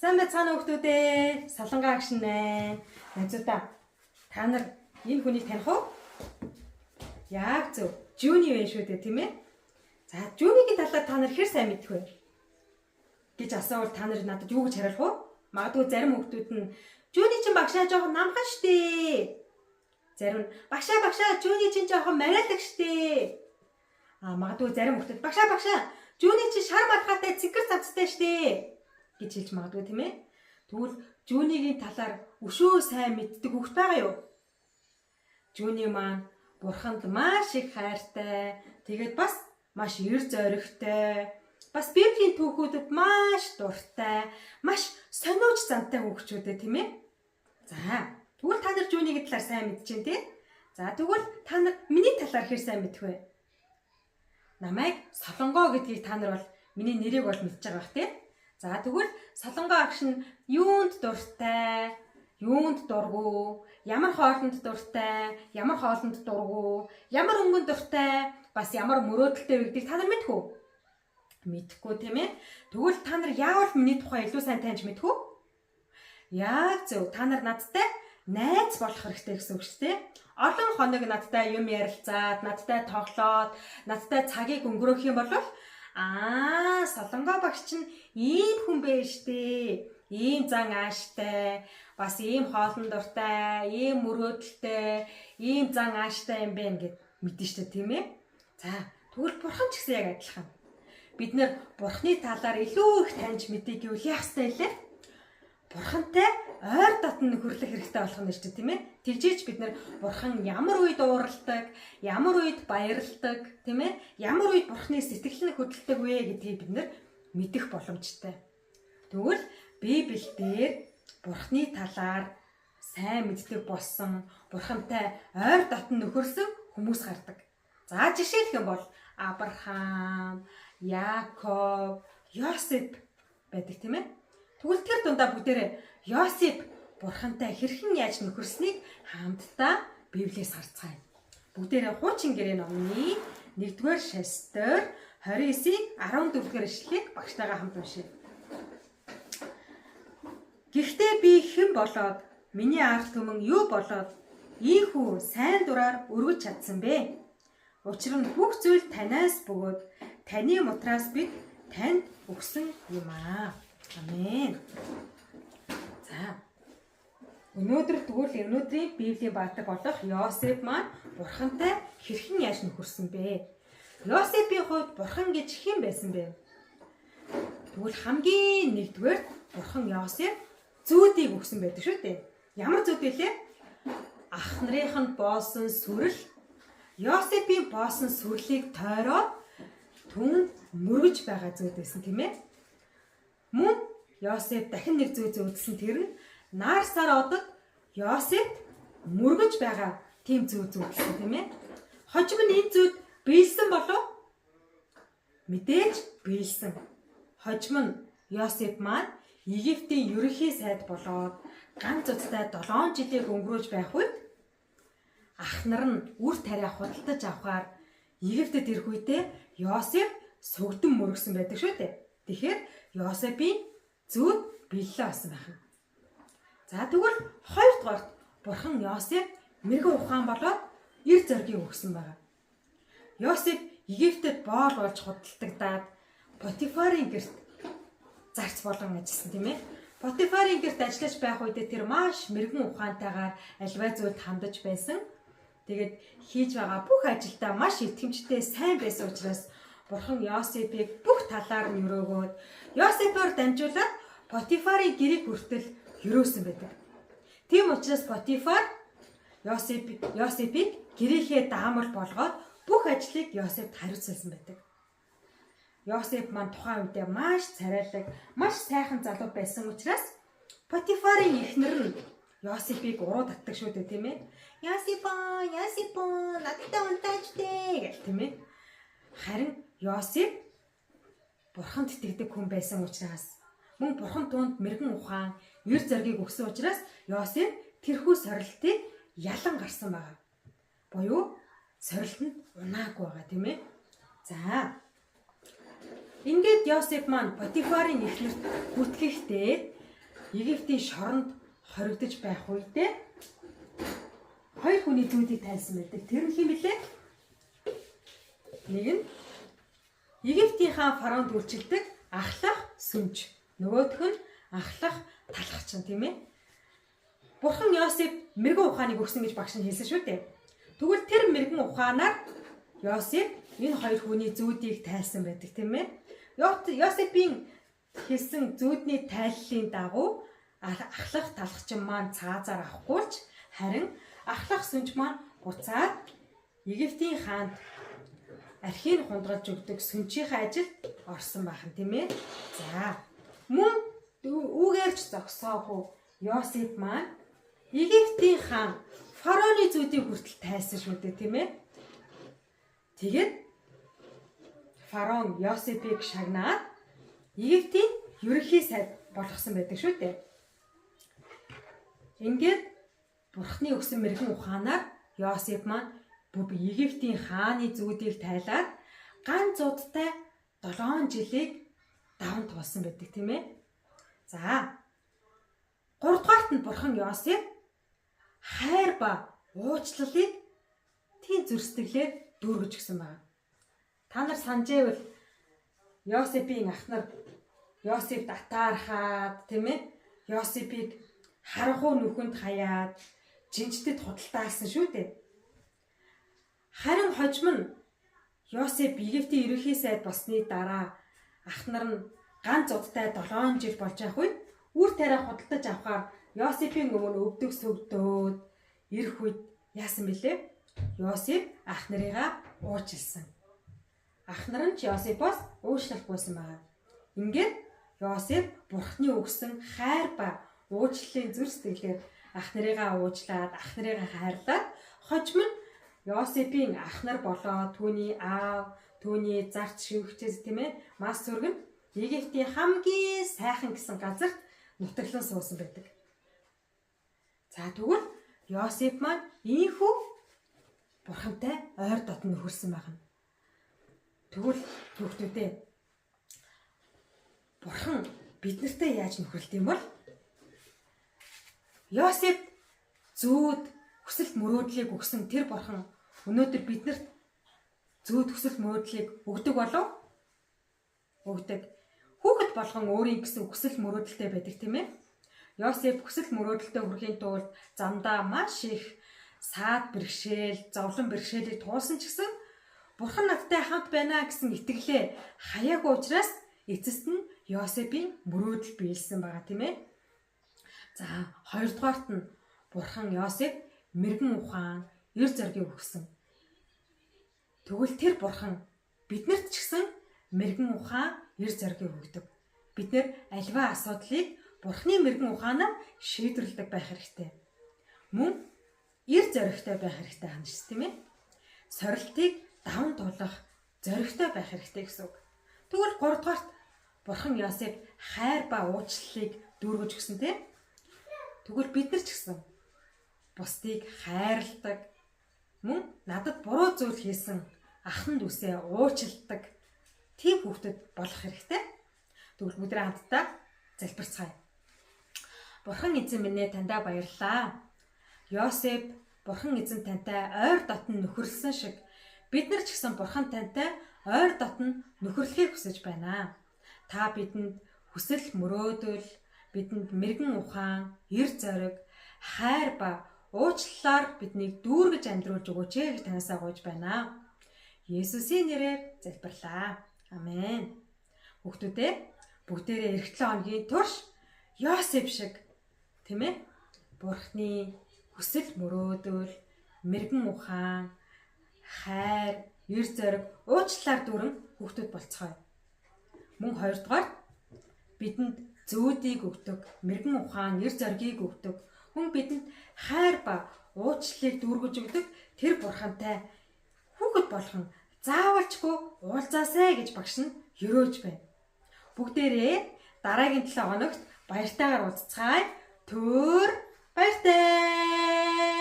Сайн байцгаана хүүхдүүдээ. Солонгоо агш нэ. Найзуудаа. Та нар энэ хүнийг таних уу? Яг зөв. Жуни вэ шүү дээ, тийм ээ? За, Жунигийн талаар та нар хэр сайн мэдэх вэ? гэж асуувал та нар надад юу гэж хариулах вэ? Магадгүй зарим хүүхдүүд нь Жуни чинь багшаа жоохон намхан штэ. Зарим нь багшаа Жуни чинь жоохон мариалаг штэ. Магадгүй зарим хүүхдүүд багшаа Жуни чинь шар малхаатай цэгэр цавцтай штэ гэж хэлж магадгүй, тийм ээ? Тэгвэл Жунигийн талаар өшөө сайн мэддэг хүүхд байгаа юу? Жуни маань Бурханд маш их хайртай, тэгээд бас маш эр зоригтой, бас Библийн түүхүүдэд маш дуртай, маш сониуч зантай хүүхчүүд ээ, тийм ээ? За, тэгвэл та нар Жунигийн талаар сайн мэдж байна тий? За, тэгвэл та нар миний талаар хэр сайн мэдэх вэ? Намайг Солонгоо гэдгийг та нар бол миний нэрийг бол мэдж байгаа бах тий? За, тэгвэл Солонгоо агш нь юунд дуртай, юунд дургу, ямар хоолнд дуртай, ямар хоолнд дургу, ямар өнгөнд дуртай, бас ямар мөрөөдөлтэй вэ гэдгийг та нар мэдэх үү? Мэдэхгүй, тийм ээ? Тэгвэл та нар яавал миний тухай илүү сайн таньж мэдэх үү? Яг зөв, та нар надтай найз болох хэрэгтэй гэсэн үг шүү дээ. Олон хоног надтай юм ярилцаад, надтай тоглоод, надтай цагийг өнгөрөөх юм бол Солонгоо багш чинь ийм хүн байж дээ. Ийм зан ааштай, бас ийм хоолн дуртай, ийм мөрөөдөлтэй, ийм зан ааштай юм байна гэд мэдэн штэ, тийм ээ? За, тэгвэл бурхан ч гэсэн яг адилхан. Бид нэр бурханы талаар илүү их таньж мэдээ гэвэл яах ёстой вэ? Бурхантай ойр дотн хүрлэх хэрэгтэй болох нь шүү дээ, тийм ээ? Тэгжээч бид нэр бурхан ямар үед уурладаг, ямар үед баярладаг, тийм ээ? Ямар үед бурханы сэтгэл нь хөдөлдөг вэ гэдгийг бид нэр мэдэх боломжтой. Тэгвэл Библиэлд бурханы талаар сайн мэддэг болсон, бурхантай ойр дотн нөхөрсөн хүмүүс гардаг. За, жишээлх юм бол Авраам, Яаков, Йосеф байдаг, тийм ээ? Тэгвэл тэр дундаа бүгдээрээ Йосеф бурхантай хэрхэн яаж нөхөрснийг хамтдаа Библиэс харцгаая. Бүгдээрээ хуучин гэрээ номны 1-р шестээр 29-ийн 14-р ишлэлийг багштайгаа хамт уншъя. Гэхдээ би хэн болоод миний ард түмэн юу болоод ийхүү сайн дураар өргөж чадсан бэ? Учир нь бүх зүйл танаас бөгөөд таны мутраас бид танд өгсөн юм аа. Амен. За. Өнөөдрийн Библийн баатар болох Йосеф маань бурхантай хэрхэн яаж нөхөрсөн бэ? Йосефийн хувьд бурхан гэж хэн байсан бэ? Тэгвэл хамгийн нэгдүгээр бурхан Йосеф зүүдийг өгсөн байдаг шүү дээ. Ямар зүүд вэ? Ах нарынх нь боосон сүрэл, Йосефийн боосон сүрлийг тойроод түн мөргөж байгаа зүүд байсан, тийм ээ? Мөн Йосеф дахин нэг зүй зүүдсэн, тэр нь нар сар одод Йосеф мөргөж байгаа тийм зүй зүүдсэн, тийм ээ? Хожим нь энэ зүйд биелсэн болов? Мэдээж биелсэн. Хожим нь Йосеф маань Египтийн ерөнхий сайд болоод ганц удаатай 7 жилийг өнгөрөөж байх үед ах нар нь үр тариа худалдаж авахаар Египтэд ирэх үедээ Йосеф сүгдэн мөргсөн байдаг шүү дээ. Тэгэхээр Йосефийн зүүд биелэлээ болсон байна. За, тэгвэл хоёрдугаарт бурхан Йосеф мэрэгэн ухаан болоод эр зориг өгсөн байна. Йосеф Египтэд боол болж худалдагдаад Потифарын гэрт зарц болгон ажилласан, тийм ээ? Потифарын гэрт ажиллаж байх үедээ тэр маш мэрэгэн ухаантайгаар альваа зүйлд хандаж байсан. Тэгээд хийж байгаа бүх ажилдаа маш итгэмжтэй сайн байсан учраас бурхан Йосефийг бүх талаар нь өрөөгөөд Йосефоор дамжуулаад Потифарын гэрийг хүртэл өрөөсөн байдаг. Тийм учраас Потифар Йосефийг гэрийнхээ даамал болгоод бүх ажлыг Йосефт хариуцсан байдаг. Йосеф маань тухайн үедээ маш царайлаг, маш сайхан залуу байсан учраас Потифарын эхнэр нь Йосефийг уруу татдаг шүү дээ, тийм ээ? Йосеф, надтай унтаач дээ гэх, тийм ээ? Харин Йосеф бурханд итгэдэг хүн байсан учраас мөн бурхан түүнд мэрэгэн ухаан, эр зоригийг өгсөн учраас Йосеф тэрхүү сорилтыг ялан гарсан байгаа. Боёо сорилт нь унаагүй байгаа, тийм ээ? За. Ингээд Йосеф маань Потифарын эхнэрт гүтгэхдээ Египтийн шоронд хоригдож байх үедээ хоёр хүний зүүдийг тайлсан байдаг. Тэр нь хэм билээ? Нэг нь Египтийн хаан фараонд үйлчилдэг ахлах сүмж. Нөгөөх нь ахлах талхчин тийм ээ. Бурхан Йосеф мэрэгэн ухааныг өгсөн гэж багш нь хэлсэн шүү дээ. Тэгвэл тэр мэрэгэн ухаанаар Йосеф энэ хоёр хүний зүүдийг тайлсан байдаг тийм ээ. Йосефийн хэлсэн зүүдний тайллын дагуу ахлах талхчин маань цаазаар авахгүйч харин ахлах сүнж маань буцаад Египтийн хаанд архийг хундгалж өгдөг сүнжийнхээ ажилд орсон бахан тийм ээ. За мөн үүгээрч зогсоогүй Йосеф маань Египтийн хаан фараоны зүүдийг хүртэл тайлсан шүү дээ тийм ээ. Тэгээд фараон Йосефийг шагнаад Египтийн ерөнхий сайд болгосон байдаг шүү дээ. Ингээд Бурхны өгсөн мэрэгэн ухаанаар Йосеф маань Египтийн хааны зүүдийг тайлаад ганц удаатай 7 жилийг даван туулсан байдаг тийм ээ. За 3 дугаарт нь Бурхан Йосеф хайр ба уучлалыг тийм зүрстгэлээр дүүргэж өгсөн байна. Та нар санаж байвал Йосефийн ах нар Йосеф татаархаад тийм ээ. Йосефийг харанхуй нүхэнд хаяад жинжтэд худалдаалсан шүү дээ. Харин хожим нь Йосеф Египтийн ерөнхий сайд болсны дараа ах нар нь ганц удаатай 7 жил болж явах үед үр тариа худалдаж авахаар Йосефийн өмнө өвдөг сөгдөөд ирэх үед яасан бэлээ? Йосеф ах нарыгаа уучлсан. Ах нар нь ч Йосефоос уучлалгүйсэн байна. Ингээд Йосеф Бурхны өгсөн хайр ба уучлалын зүр сэтгэлээр ах нарыгаа уучлаад ах нарыгаа хайрлаад хожим нь Йосефийн ах нар болоо түүний аав, түүний зарц шивгчээс тийм ээ мас зүргэн Египтийн хамгийн сайхан гэсэн газарт нутаглан суусан байдаг. За тэгвэл Йосеф маань ийхүү Бурхантай ойр дотн нөхөрсөн байна. Тэгвэл хүүхдүүдээ Бурхан биднэртэй яаж нөхөрлөд юм бол Йосеф зүүд хүсэл мөрөөдлийг өгсөн тэр Бурхан өнөөдөр биднэрт зүүд хүсэл мөрөөдлийг өгдөг болов? Өгдөг. Хүүхэд болгон өөрийн гэсэн хүсэл мөрөөдөлтэй байдаг тийм ээ. Йосеф хүсэл мөрөөдөлтэй хүрэхийн тулд замдаа маш их саад бэрхшээл, зовлон бэрхшээлийг туулсан ч гэсэн Бурхан надтай хамт байна гэсэн итгэлээ хаяагүй учраас эцэст нь Йосефийн мөрөөдөл биелсэн байгаа тийм ээ. За хоёрдугаарт нь Бурхан Йосеф мэрэгэн ухаан, эр зориг өгсөн. Тэгвэл тэр Бурхан биднэрт ч гэсэн мэрэгэн ухаан, эр зориг өгдөг. Бид нэр альва асуудлыг Бурханы мэрэгэн ухаанаар шийдвэрлэдэг байх хэрэгтэй. Мөн эр зоригтой байх хэрэгтэй ханаас тийм ээ. Сорилтыг даван туулах зоригтой байх хэрэгтэй гэсэн үг. Тэгвэл 3 дугаарт Бурхан Йосеф хайр ба уучлалыг дүүргэж өгсөн тийм. Тэгвэл бид нар ч гэсэн бусдыг хайрладаг, мөн надад буруу зүйл хийсэн ахын дүүсээ уучилдаг тийм хүүхдүүд болох хэрэгтэй. Тэгвэл бүгдээ хамтдаа залбирцгаая. Бурхан эзэн минь таньда баярлалаа. Йосеф Бурхан эзэн тантай ойр дотн нөхөрлсөн шиг бид нар ч гэсэн Бурхан тантай ойр дотн нөхөрлөхийг хүсэж байна. Та бидэнд хүсэл мөрөөдөл, бидэнд мэрэгэн ухаан, эр зориг, хайр ба уучлалаар биднийг дүүргэж амьдруулж өгөөч гэж танасаа гуйж байна. Есүсийн нэрээр залбирлаа. Амен. Хүүхдүүдээ бүгдээрээ эх 7 хоногийн турш Йосеф шиг тийм ээ Бурхны хүсэл мөрөөдөл, мэрэгэн ухаан, хайр, эр зориг, уучлалаар дүүрэн хүүхдүүд болцгоё. Мөн 2 дугаар бидэнд зүүдийг өгдөг, мэрэгэн ухаан, эр зоригийг өгдөг, хүн бидэнд хайр ба уучлалыг дүүргэж өгдөг тэр Бурхантай хүүхэд болгон заавалчгүй уулзаасай гэж багш нь ерөөж байна. Бүгдээрээ дараагийн 7 хоногт баяртайгаар уулзцгаая. Түр баяртай.